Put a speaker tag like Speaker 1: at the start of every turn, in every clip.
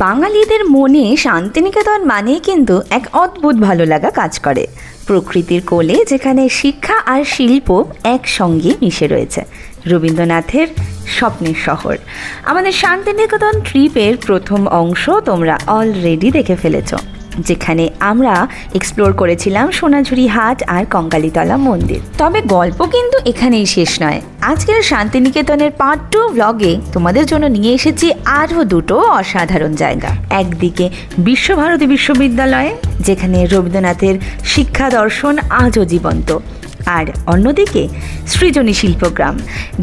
Speaker 1: বাঙালিদের মনে শান্তিনিকেতন মানেই কিন্তু এক অদ্ভুত ভালো লাগা কাজ করে। প্রকৃতির কোলে যেখানে শিক্ষা আর শিল্প একসঙ্গে মিশে রয়েছে। রবীন্দ্রনাথের স্বপ্নের শহর। আমাদের শান্তিনিকেতন ট্রিপের প্রথম অংশ তোমরা অলরেডি দেখে ফেলেছ, যেখানে আমরা এক্সপ্লোর করেছিলাম সোনাঝুরি হাট আর কঙ্কালীতলা মন্দির। তবে গল্প কিন্তু এখানেই শেষ নয়। আজকের শান্তিনিকেতনের পার্ট 2 ব্লগে তোমাদের জন্য নিয়ে এসেছি আরও দুটো অসাধারণ জায়গা। একদিকে বিশ্বভারতী বিশ্ববিদ্যালয়, যেখানে রবীন্দ্রনাথের শিক্ষা দর্শন আজও জীবন্ত, আর অন্যদিকে সৃজনী শিল্পগ্রাম,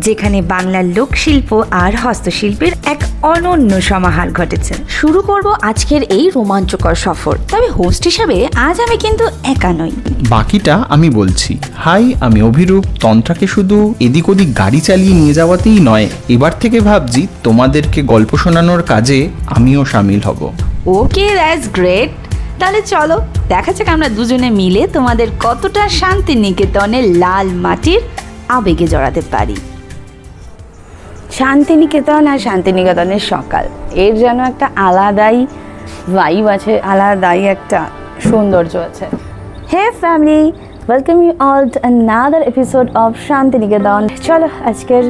Speaker 1: যেখানে বাংলার লোকশিল্প আর হস্তশিল্পের এক অনন্য সমাহার ঘটেছে। শুরু করব আজকের এই রোমাঞ্চকর সফর। তবে হোস্ট হিসাবে আজ আমি কিন্তু একা নই,
Speaker 2: বাকিটা আমি বলছি। হাই, আমি অভিরূপ। তন্ত্রাকে শুধু এদিক ওদিক গাড়ি চালিয়ে নিয়ে যাওয়াতেই নয়, এবার থেকে ভাবছি তোমাদেরকে গল্প শোনানোর কাজে আমিও সামিল হব।
Speaker 1: ওকে, দ্যাটস গ্রেট। তাহলে চলো দেখা যাক আমরা দুজনে মিলে তোমাদের কতটা শান্তিনিকেতনের লাল মাটির আবেগে জড়াতে পারি। শান্তিনিকেতন আর শান্তিনিকেতনের সকাল, এর যেন একটা আলাদাই ভাইব আছে, আলাদাই একটা সৌন্দর্য আছে। Hey family, welcome you all to another episode of Shantiniketan. চলো আজকের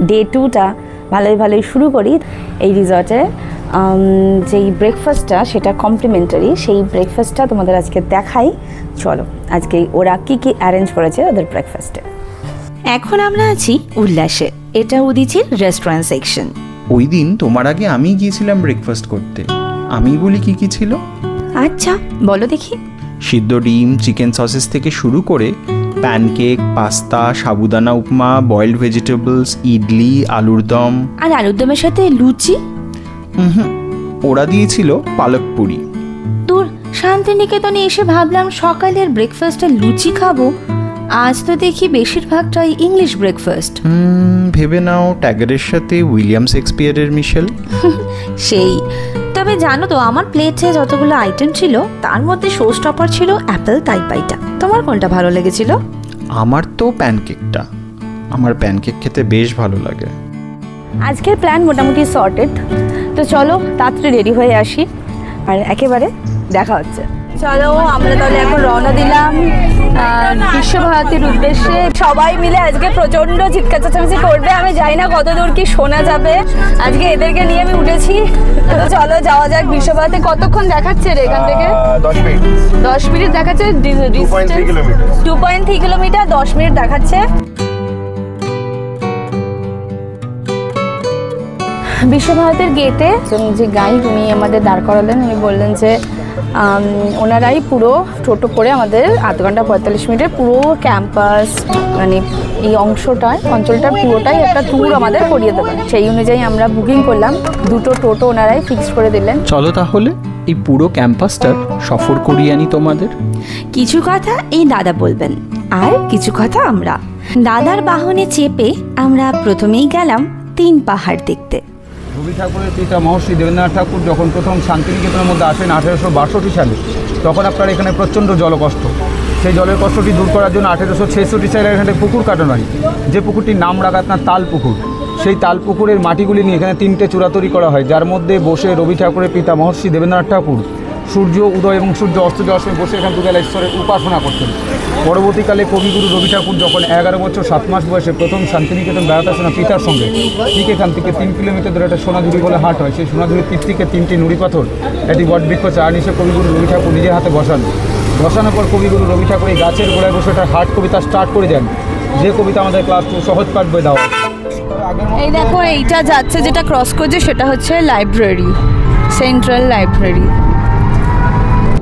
Speaker 1: ডে 2টা ভালোই শুরু করি। এই রিসর্টে যেই ব্রেকফাস্টটা সেটা কমপ্লিমেন্টারি, সেই ব্রেকফাস্টটা তোমাদের আজকে দেখাই। চলো আজকে ওরা কি অ্যারেঞ্জ করেছে ওদের ব্রেকফাস্টে। এখন আমরা আছি উল্লাসে, এটা উদিচির রেস্টুরেন্ট সেকশন।
Speaker 2: ওই দিন তোমার আগে আমি গিয়েছিলাম ব্রেকফাস্ট করতে। আমি বলি কি ছিল।
Speaker 1: আচ্ছা বলো দেখি।
Speaker 2: সিদ্ধ ডিম, চিকেন সসেস থেকে শুরু করে প্যানকেক, পাস্তা, সাবুদানা উপমা, বয়েলড ভেজিটেবলস, ইডলি, আলুর দম।
Speaker 1: আর আলুর দমের সাথে লুচি?
Speaker 2: ওরা দিয়েছিল পালক পুরি।
Speaker 1: তোর শান্তিনিকেতনে এসে ভাবলাম সকালের ব্রেকফাস্টে লুচি খাবো, আজ তো দেখি বেশিরভাগটাই ইংলিশ ব্রেকফাস্ট।
Speaker 2: ভেবে নাও ট্যাগারের সাথে উইলিয়াম শেক্সপিয়ারের মিশেল।
Speaker 1: সেই। তবে জানো তো আমার প্লেটে যতগুলো আইটেম ছিল তার মধ্যে শো স্টপার ছিল অ্যাপেল তাইপাইটা। তোমার কোনটা ভালো লেগেছিল?
Speaker 2: আমার তো প্যানকেকটা। আমার প্যানকেক খেতে বেশ ভালো লাগে।
Speaker 1: আজকের প্ল্যান মোটামুটি সর্টেড, তো চলো তাড়াতাড়ি রেডি হয়ে আসি আর একেবারে দেখা হচ্ছে। চলো আমরা তাহলে এখন রওনা দিলাম বিশ্বভারতীর উদ্দেশ্যে। সবাই মিলে আজকে প্রচণ্ড চিৎকার চেঁচামেচি করবে, আমি জানি না কত দূর কি শোনা যাবে। আজকে এদেরকে নিয়ে আমি উঠেছি, তো চলো যাওয়া যাক বিশ্বভারতী। কতক্ষণ দেখাচ্ছে রে এখান থেকে? 10 মিনিট দেখাচ্ছে। 2.3 কিলোমিটার, 10 মিনিট দেখাচ্ছে। বিশ্বভারতীর গেটে যে গাইড উনি আমাদের দাঁড় করালেন, উনি বললেন যে ওনারাই পুরো টোটো করে আমাদের 8 ঘন্টা 45 মিনিটের পুরো ক্যাম্পাস, মানে এই অঞ্চলটার পুরোটাই একটা ট্যুর আমাদের করিয়ে দেবেন। সেই অনুযায়ী আমরা বুকিং করলাম, 2টো টোটো ওনারাই ফিক্স করে দিলেন।
Speaker 2: চলো তাহলে এই পুরো ক্যাম্পাসটার সফর করিয়ে আনি তোমাদের।
Speaker 1: কিছু কথা এই দাদা বলবেন আর কিছু কথা আমরা। দাদার বাহনে চেপে আমরা প্রথমেই গেলাম 3 পাহাড় দেখতে।
Speaker 3: রবি ঠাকুরের পিতা মহর্ষি দেবেন্দ্রনাথ ঠাকুর যখন প্রথম শান্তিনিকেতনের মধ্যে আসেন 1862 সালে, তখন আপনার এখানে প্রচণ্ড জলকষ্ট। সেই জলের কষ্টটি দূর করার জন্য 1866 সালে এখানে পুকুর কাটানো হয়, যে পুকুরটির নাম রাখা আপনার তাল পুকুর। সেই তাল পুকুরের মাটিগুলি নিয়ে এখানে 3টে চূড়া তৈরি করা হয়, যার মধ্যে বসে রবি ঠাকুরের পিতা মহর্ষি দেবেন্দ্রনাথ ঠাকুর সূর্য উদয় এবং সূর্য অস্ত যাওয়ার সময় বসে এখান দুবেলা ঈশ্বরের উপাসনা করতেন। পরবর্তীকালে কবিগুরু রবি ঠাকুর যখন 11 বছর 7 মাস বয়সে প্রথম শান্তিনিকেতন বেড়াতে আসেন পিতার সঙ্গে, ঠিক এখান থেকে 3 কিলোমিটার ধরে একটা সোনাঝুরি বলে হাট হয়। সেই সোনাঝুরির তীর থেকে 3টি নুড়ি পাথর, একটি বটবৃক্ষ, চার নিচে কবিগুরু রবি ঠাকুর নিজের হাতে বসানোর পর কবিগুরু রবি ঠাকুর এই গাছের গোড়ায় বসে একটা হাট কবিতা স্টার্ট করে দেন, যে কবিতা আমাদের ক্লাস 2 সহজ পাঠ বই দেওয়া।
Speaker 1: এই দেখো এইটা যাচ্ছে, যেটা ক্রস করছে সেটা হচ্ছে লাইব্রেরি, সেন্ট্রাল লাইব্রেরি,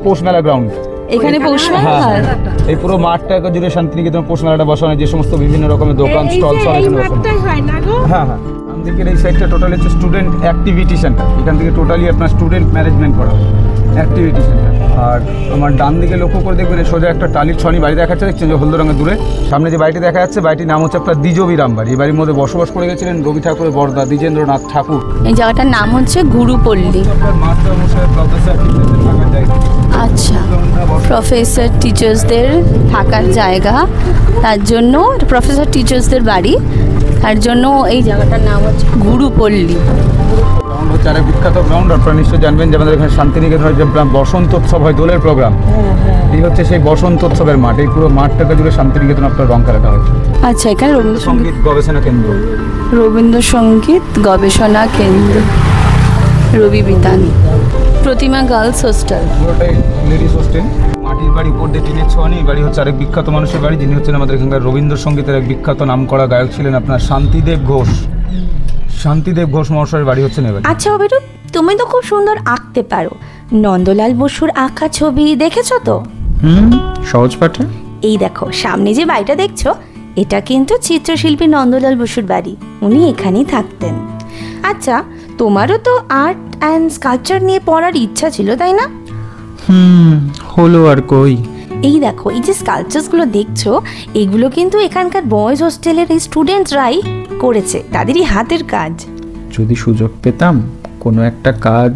Speaker 3: পৌষ মেলা গ্রাউন্ড।
Speaker 1: এখানে পৌষ মেলা হয়।
Speaker 3: এই পুরো মাঠটা জুড়ে শান্তিনিকেতন পৌষ মেলাটা বসানো, যে সমস্ত বিভিন্ন রকমের দোকান স্টল সব এখানে বসানো। হ্যাঁ, আমাদের এই সাইডটা টোটালি হচ্ছে স্টুডেন্ট অ্যাক্টিভিটি সেন্টার। এখান থেকে টোটালি আপনার স্টুডেন্ট ম্যানেজমেন্ট করা হয়, অ্যাক্টিভিটি সেন্টার। আর আমার ডান দিকে লক্ষ্য করে দেখবেন সোজা একটা টালির ছনি বাড়ি দেখা যাচ্ছে, দেখছেন যে হলদে রঙের দূরে। সামনে যে বাড়িটি দেখা যাচ্ছে, বাড়িটির নাম হচ্ছে আপনার দ্বিজবিরাম বাড়ি। এই বাড়ির মধ্যে বসবাস করে গেছিলেন রবি ঠাকুরের বড়দা দ্বিজেন্দ্রনাথ ঠাকুর।
Speaker 1: এই জায়গাটার নাম হচ্ছে গুরুপল্লী। আচ্ছা, প্রফেসর টিচার্সদের থাকার জায়গা, তার জন্য প্রফেসর টিচার্সদের বাড়ি, তার জন্য এই জায়গাটার নাম হচ্ছে গুরুপল্লী।
Speaker 3: হচ্ছে আরেক বিখ্যাত গ্রাউন্ড। আপনারা নিশ্চয়ই জানবেন যে আমাদের এখানে শান্তিনিকেতনের যে বসন্তোৎসব হয়, দোলের প্রোগ্রাম, এই হচ্ছে সেই বসন্তোৎসবের মাঠ। এই পুরো মাঠটাকে জুড়ে শান্তিনিকেতন আপনার রং খেলাটা হয়।
Speaker 4: আচ্ছা, এখানে
Speaker 3: সঙ্গীত গবেষণা কেন্দ্র,
Speaker 4: রবীন্দ্রসঙ্গীত গবেষণা কেন্দ্র, রবি বিতান, প্রতিমা গার্লস হোস্টেল,
Speaker 3: পুরোটাই লেডিস হোস্টেল। মাটির বাড়ি, উপর দিয়ে টিনের ছোঁয়ানি। এই বাড়ি হচ্ছে আরেক বিখ্যাত মানুষের বাড়ি, যিনি হচ্ছেন আমাদের এখানকার রবীন্দ্রসঙ্গীতের এক বিখ্যাত নামকরা গায়ক ছিলেন আপনার শান্তিদেব ঘোষ। শান্তিদেব ঘোষ মহাশয়ের বাড়ি হচ্ছে এবার।
Speaker 1: আচ্ছা অভিরূপ, তুমি তো খুব সুন্দর আঁকতে পারো। নন্দলাল বসুর আঁকা ছবি দেখেছো তো?
Speaker 2: সহজ পাঠে।
Speaker 1: এই দেখো সামনে যে বাড়িটা দেখছো, এটা কিন্তু চিত্রশিল্পী নন্দলাল বসুর বাড়ি। উনি এখানেই থাকতেন। আচ্ছা, তোমারও তো আর্ট অ্যান্ড স্কাল্পচার নিয়ে পড়ার ইচ্ছা ছিল, তাই না?
Speaker 2: হলো আর কই।
Speaker 1: এই দেখো, এই যে স্কাল্পচারসগুলো দেখছো, এগুলো কিন্তু এখানকার বয়েজ হোস্টেলের এই স্টুডেন্টসরাই করেছে, তাদেরই হাতের কাজ।
Speaker 2: যদি সুযোগ পেতাম কোনো একটা কাজ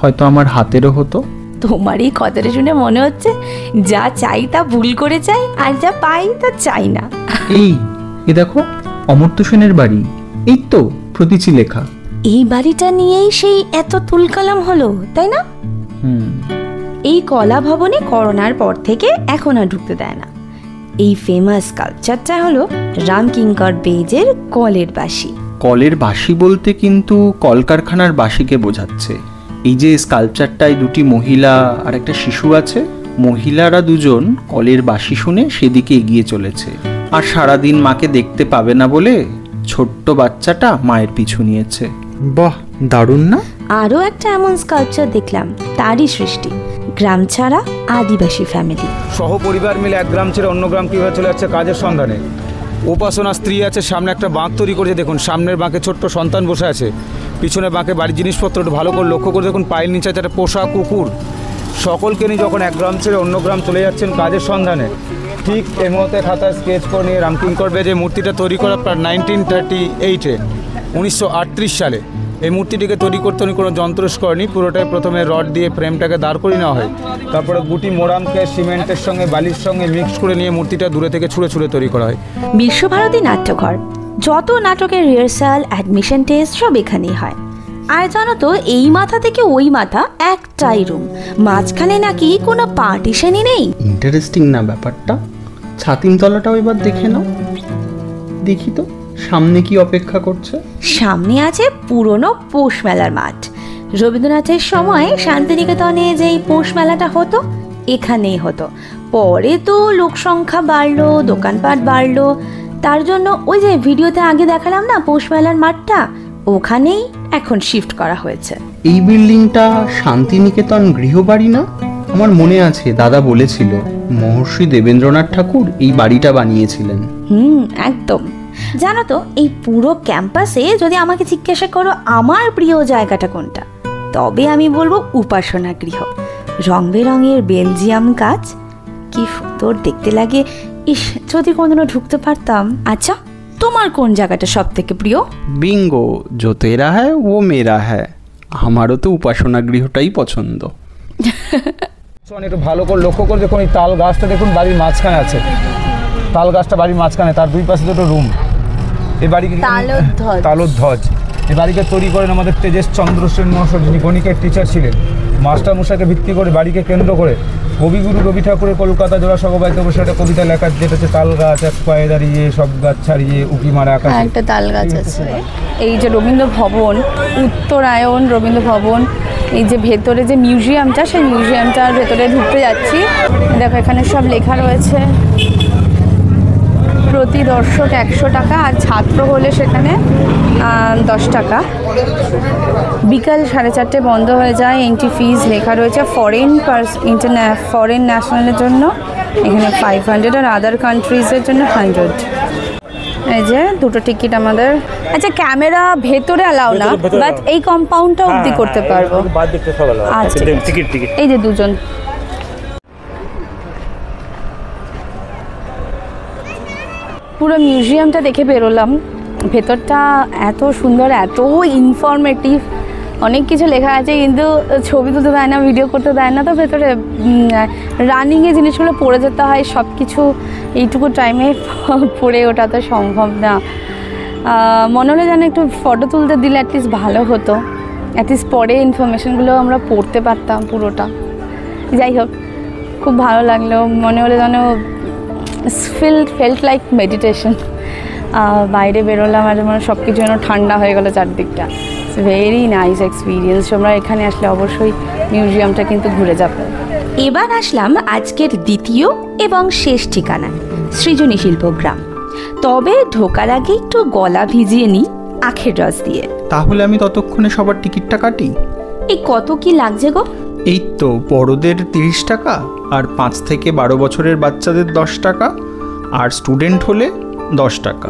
Speaker 2: হয়তো আমার হাতেরও হতো।
Speaker 1: তোমার এই কথাটা শুনে মনে হচ্ছে যা চাই তা ভুল করে চাই, আর যা পাই তা চাই না।
Speaker 2: এই দেখো অমর্ত্য সেনের বাড়ি, এই তো প্রতীচি লেখা।
Speaker 1: এই বাড়িটা নিয়েই সেই এত তুলকালাম হলো, তাই না? এই কলা ভবনে করোনার পর থেকে এখন আর ঢুকতে দেয় না। এই ফেমাস স্কাল্পচারটা হলো রামকিঙ্কর বেজের কলের বাঁশি।
Speaker 2: কলের বাঁশি বলতে কিন্তু কলকারখানার বাঁশিকে বোঝাচ্ছে। এই যে স্কাল্পচারটায় দুটি মহিলা আর একটা শিশু আছে, মহিলারা দুজন কলের বাঁশি শুনে সেদিকে এগিয়ে চলেছে, আর সারাদিন মাকে দেখতে পাবে না বলে ছোট্ট বাচ্চাটা মায়ের পিছু নিয়েছে। বাহ, দারুণ না?
Speaker 1: আরও একটা এমন স্কাল্পচার দেখলাম, তারই সৃষ্টি। গ্রাম ছাড়া আদিবাসী ফ্যামিলি
Speaker 3: সহপরিবার মিলে এক গ্রাম ছেড়ে অন্য গ্রাম কীভাবে চলে যাচ্ছে কাজের সন্ধানে। উপাসনা স্ত্রী আছে, সামনে একটা বাঁক তৈরি করেছে। দেখুন সামনের বাঁকে ছোট্ট সন্তান বসে আছে, পিছনে বাঁকে বাড়ির জিনিসপত্র একটু ভালো করে লক্ষ্য করে দেখুন। পায়ের নিচে আছে একটা পোষা কুকুর। সকলকে নিয়ে যখন এক গ্রাম ছেড়ে অন্য গ্রাম চলে যাচ্ছেন কাজের সন্ধানে, ঠিক এই মুহূর্তে খাতায় স্কেচ করে নিয়ে রামকিঙ্কর বেজে মূর্তিটা তৈরি করা প্রায় 1938-এ 1938 সালে। এই মূর্তিটিকে তৈরি করতে উনি কোনো যন্ত্রস করেনি, পুরোটাই প্রথমে রড দিয়ে ফ্রেমটাকে দাঁড় করিয়ে নেওয়া হয়, তারপরে গুটি মোড়ামকে সিমেন্টের সঙ্গে বালির সঙ্গে মিক্স করে নিয়ে মূর্তিটা দূরে থেকে ছুঁড়ে ছুঁড়ে তৈরি করা হয়।
Speaker 1: বিশ্বভারতী নাট্যঘর, যত নাটকের রিহার্সাল, অ্যাডমিশন টেস্ট সব এখানেই হয়। আর জানো তো, এই মাথা থেকে ওই মাথা একটাই রুম, মাঝখানে নাকি কোনো পার্টিশনই নেই।
Speaker 2: ইন্টারেস্টিং না ব্যাপারটা? ছাতিম তলাটাও এবার দেখে নাও। দেখি তো সামনে কি অপেক্ষা করছে।
Speaker 1: সামনে আছে পুরনো পৌষ মেলার মাঠ। রবীন্দ্রনাথের সময় শান্তিনিকেতনে যেই পৌষ মেলাটা হতো, এখানেই হতো। পরে তো লোক সংখ্যা বাড়লো, দোকানপাট বাড়লো, তার জন্য ওই যে ভিডিওতে আগে দেখালাম না পৌষ মেলার মাঠটা, ওখানেই এখন শিফট করা হয়েছে।
Speaker 2: এই বিল্ডিংটা শান্তিনিকেতন গৃহবাড়ি না? আমার মনে আছে দাদা বলেছিল মহর্ষি দেবেন্দ্রনাথ ঠাকুর এই বাড়িটা বানিয়েছিলেন।
Speaker 1: একদম। জানো তো, এই পুরো ক্যাম্পাসে যদি আমাকে জিজ্ঞাসা করো আমার প্রিয় জায়গাটা কোনটা, তবে আমি বলবো উপাসনা গৃহ। রং বেরঙের বেলজিয়াম কাজ, কি সুন্দর দেখতে লাগে। ইস, যদি কোনোদিনও ঢুকতে পারতাম। আচ্ছা, তোমার কোন জায়গাটা সব থেকে প্রিয়?
Speaker 2: বিঙ্গো, जो तेरा है वो मेरा है। আমারও তো উপাসনা গৃহটাই পছন্দ।
Speaker 3: একটু ভালো করে লক্ষ্য করে দেখুন, এই তাল গাছটা দেখুন বাড়ির মাঝখানে আছে। তাল গাছটা বাড়ির মাঝখানে, তার দুই পাশে দুটো রুম। এই বাড়িকে তালোধ্বজ। এই বাড়িকে তৈরি করেন আমাদের তেজেশ চন্দ্র সেন মহাশয়, যিনি গণিতের টিচার ছিলেন। মাস্টারমশাইকে ভিত্তি করে, বাড়িকে কেন্দ্র করে কবিগুরু রবি ঠাকুরের কলকাতা জোড়াসাঁকো বাড়িতে বসে একটা কবিতা লেখা, যেটা হচ্ছে তাল গাছ এক পায়ে দাঁড়িয়ে সব গাছ ছাড়িয়ে উকি মারা আকাশে।
Speaker 4: একটা তাল গাছ আছে। এই যে রবীন্দ্র ভবন, উত্তরায়ণ রবীন্দ্র ভবন, এই যে ভেতরে যে মিউজিয়ামটা, সেই মিউজিয়ামটার ভেতরে ঢুকতে যাচ্ছি। দেখো এখানে সব লেখা রয়েছে। প্রতি দর্শক 100 টাকা, আর ছাত্র হলে সেখানে 10 টাকা। বিকাল 4:30 বন্ধ হয়ে যায়। এন্ট্রি ফিজ লেখা রয়েছে। ফরেন ন্যাশনালের জন্য এখানে 500, আর আদার কান্ট্রিজের জন্য 100। এই যে দুটো টিকিট আমাদের। আচ্ছা, ক্যামেরা ভেতরে অ্যালাউ না, বাট এই কম্পাউন্ডটা অবধি করতে পারবো। আচ্ছা, এই যে দুজন। পুরো মিউজিয়ামটা দেখে বেরোলাম। ভেতরটা এত সুন্দর, এত ইনফরমেটিভ, অনেক কিছু লেখা আছে, কিন্তু ছবি তুলতে দেয় না, ভিডিও করতে দেয় না। তো ভেতরে রানিংয়ে জিনিসগুলো পড়ে যেতে হয়, সব কিছু এইটুকু টাইমে পড়ে ওঠা তো সম্ভব না। মনে হলো যেন একটু ফটো তুলতে দিলে অ্যাটলিস্ট ভালো হতো। অ্যাটলিস্ট পরে ইনফরমেশনগুলো আমরা পড়তে পারতাম পুরোটা। যাই হোক, খুব ভালো লাগলো, মনে হলো যেন ফেল্ট লাইক মেডিটেশন। বাইরে বেরোলাম আর মানে সব কিছু যেন ঠান্ডা হয়ে গেলো চারদিকটা। It's very nice experience. তোমরা এখানে আসলে অবশ্যই মিউজিয়ামটা কিন্তু ঘুরে যাবে।
Speaker 1: এবার আসলাম আজকের দ্বিতীয় এবং শেষ ঠিকানা, সৃজনী শিল্পগ্রাম। তবে ঢোকার আগে একটু গলা ভিজিয়ে নিই আখের রস দিয়ে।
Speaker 2: তাহলে আমি ততক্ষণে সবার টিকিটটা কাটি।
Speaker 1: এই কত কি লাগছে গো?
Speaker 2: এই তো বড়দের 30 টাকা, আর 5 থেকে 12 বছরের বাচ্চাদের 10 টাকা, আর স্টুডেন্ট হলে 10 টাকা।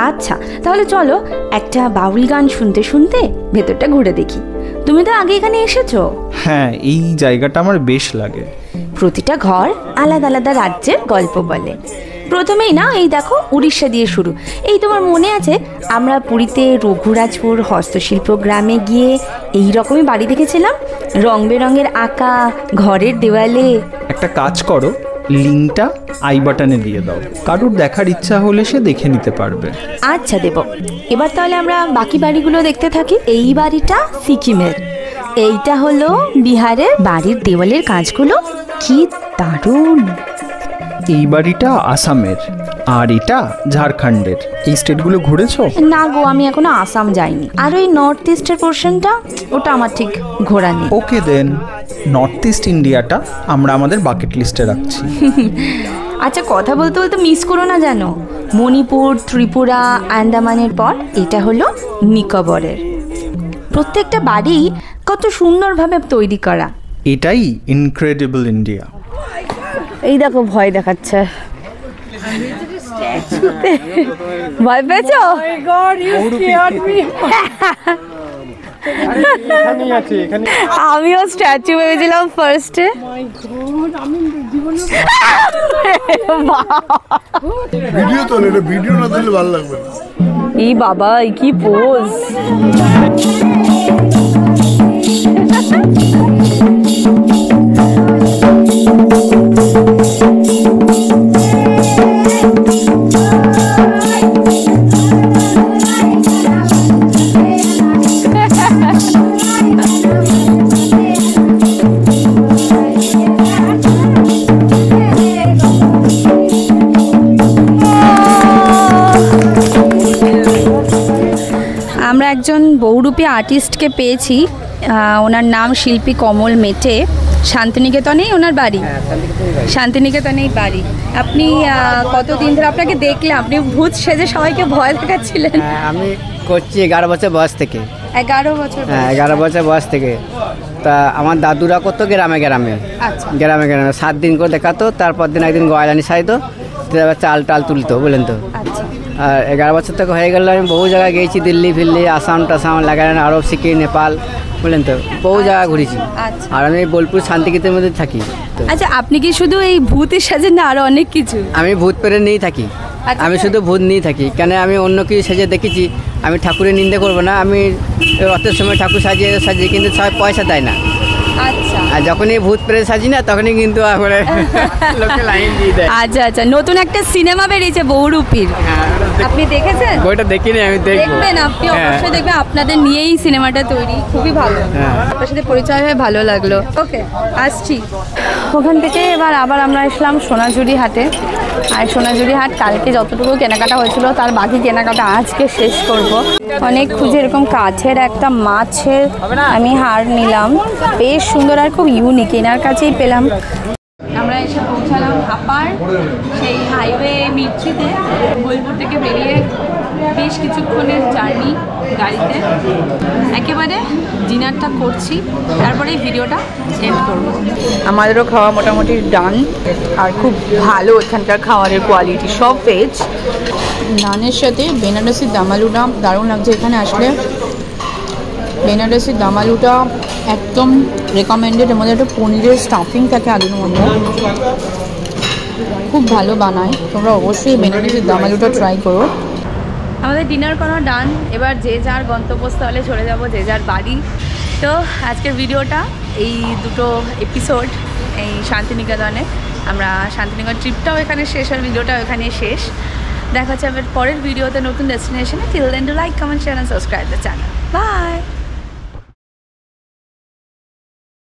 Speaker 1: আচ্ছা, তাহলে চলো একটা বাউল গান শুনতে শুনতে ভেতরটা ঘুরে দেখি। তুমি তো আগে এখানে এসেছো।
Speaker 2: হ্যাঁ, এই জায়গাটা আমার বেশ লাগে।
Speaker 1: প্রতিটা ঘর আলাদা আলাদা রাজ্যের গল্প বলে। প্রথমেই না, এই দেখো উড়িষ্যা দিয়ে শুরু। এই তোমার মনে আছে আমরা পুরীতে রঘুরাজপুর হস্তশিল্প গ্রামে গিয়ে এই রকমই বাড়ি দেখেছিলাম, রং বেরঙের আঁকা ঘরের দেওয়ালে।
Speaker 2: একটা কাজ করো, লিঙ্কটা আই বাটনে দিয়ে দাও, কারুর দেখার ইচ্ছা হলে সে দেখে নিতে পারবে।
Speaker 1: আচ্ছা দেব। এবার তাহলে আমরা বাকি বাড়িগুলো দেখতে থাকি। এই বাড়িটা সিকিমের, এইটা হলো বিহারের। বাড়ির দেওয়ালের কাজগুলো কি দারুণ।
Speaker 2: এই বাড়িটা আসামের, আর এটা ঝাড়খণ্ডের। এই স্টেটগুলো ঘুরেছো?
Speaker 1: না গো, আমি এখনো আসাম যাইনি। আর ওই নর্থ ইস্টের পোর্শনটা, ওটা আমার ঠিক ঘোরা নেই।
Speaker 2: ওকে দেন, নর্থ ইস্ট ইন্ডিয়াটা আমরা আমাদের বাকেট লিস্টে রাখছি।
Speaker 1: আচ্ছা, কথা বলতে বলতে মিস করো না যেন। মণিপুর, ত্রিপুরা, আন্দামানের পর এটা হলো নিকোবরের। প্রত্যেকটা বাড়ি কত সুন্দরভাবে তৈরি করা।
Speaker 2: এটাই ইনক্রেডিবল ইন্ডিয়া।
Speaker 4: এই দেখো ভয় দেখাচ্ছে। ভয় পেয়েছো? আমিও স্ট্যাচু ভেবেছিলাম ফার্স্টে।
Speaker 5: ভিডিও তো ভিডিও না দিলে ভালো লাগবে না।
Speaker 4: এই বাবা, কি পোজ। আমরা একজন বহুরূপী আর্টিস্টকে পেয়েছি, ওনার নাম শিল্পী কমল মেটে। শান্তিনিকেতনেই ওনার বাড়ি। শান্তিনিকেতনেই বাড়ি। আপনি কতদিন ধরে আপনাকে দেখলাম, আপনি ভূত সেজে সবাইকে ভয় দেখাচ্ছিলেন।
Speaker 6: আমি করছি 11 বছর বয়স থেকে।
Speaker 4: 11 বছর?
Speaker 6: হ্যাঁ, 11 বছর বয়স থেকে। তা আমার দাদুরা করতো গ্রামে গ্রামে।
Speaker 4: আচ্ছা।
Speaker 6: গ্রামে গ্রামে 7 দিন করে দেখাতো, তারপর দিন একদিন গয়লানি সাইতো, তারপর চাল টাল তুলতো, বুঝলেন তো।
Speaker 4: আচ্ছা।
Speaker 6: আর 11 বছর থেকে হয়ে গেল। আমি বহু জায়গায় গিয়েছি, দিল্লি ফিল্লি, আসাম টাসাম, লাগান, আরব, সিকিম, নেপাল, বুঝলেন তো, বহু জায়গা ঘুরেছি।
Speaker 4: আচ্ছা।
Speaker 6: আর আমি বোলপুর শান্তিনিকেতনের মধ্যে থাকি। তো
Speaker 4: আচ্ছা, আপনি কি শুধু এই ভূতের সাজেন না আরো অনেক কিছু?
Speaker 6: আমি ভূত পেরে নিয়েই থাকি। আমি শুধু ভূত নিয়েই থাকি, কেন আমি অন্য কিছু সেজে দেখেছি। আমি ঠাকুরের নিন্দে করবো না। আমি রথের সময় ঠাকুর সাজিয়ে কিন্তু সবাই পয়সা দেয় না।
Speaker 4: আচ্ছা।
Speaker 6: আর যখনই ভূত প্রেত সাজি না, তখনই কিন্তু লোকে লাইন দিয়ে দেয়।
Speaker 4: আচ্ছা আচ্ছা, নতুন একটা সিনেমা বেরিয়েছে বহুরূপীর, আপনি দেখেছেন?
Speaker 6: বইটা দেখিনি, আমি দেখবো।
Speaker 4: দেখবেন, আপনি অবশ্যই দেখবেন। আপনাদের নিয়েই সিনেমাটা তৈরি, খুবই ভালো। আপনার সাথে পরিচয় হয়ে ভালো লাগলো। ওকে, আসছি। ওখান থেকে এবার আবার আমরা আসলাম সোনাঝুরি হাটে। আর সোনাঝুরি হাট কালকে যতটুকু কেনাকাটা হয়েছিল তার বাকি কেনাকাটা আজকে শেষ করব। অনেক খুঁজে এরকম কাঠের একটা মাছের আমি হার নিলাম, বেশ সুন্দর আর খুব ইউনিক, এনার কাছেই পেলাম। আমরা এসে পৌঁছালাম হাপার সেই হাইওয়ে মির্চিতে। বোলপুর থেকে বেরিয়ে বেশ কিছুক্ষণের জার্নি গাড়িতে, একেবারে ডিনারটা করছি, তারপরে এই ভিডিওটা এন্ড করব। আমাদেরও খাওয়া মোটামুটি ডান, আর খুব ভালো এখানকার খাবারের কোয়ালিটি, সব ভেজ। নানের সাথে বেনারসি দাম আলুটা দারুণ লাগছে। এখানে আসলে বেনারসি দাম আলুটা একদম রেকমেন্ডেড। এর মধ্যে একটা পনিরের স্টাফিং থাকে আলুর মধ্যে, খুব ভালো বানায়। তোমরা অবশ্যই বেনারসি দাম আলুটা ট্রাই করো। আমাদের ডিনার করা ডান, এবার যে যার গন্তব্যস্থলে চলে যাব, যে যার বাড়ি। তো আজকের ভিডিওটা এই দুটো এপিসোড এই শান্তিনিকেতনে, আমরা শান্তিনিকেতন ট্রিপটাও এখানে শেষ, আর ভিডিওটাও এখানে শেষ। দেখা যাবে পরের ভিডিওতে নতুন ডেস্টিনেশনে। Till then do like, comment, share and subscribe the channel. By.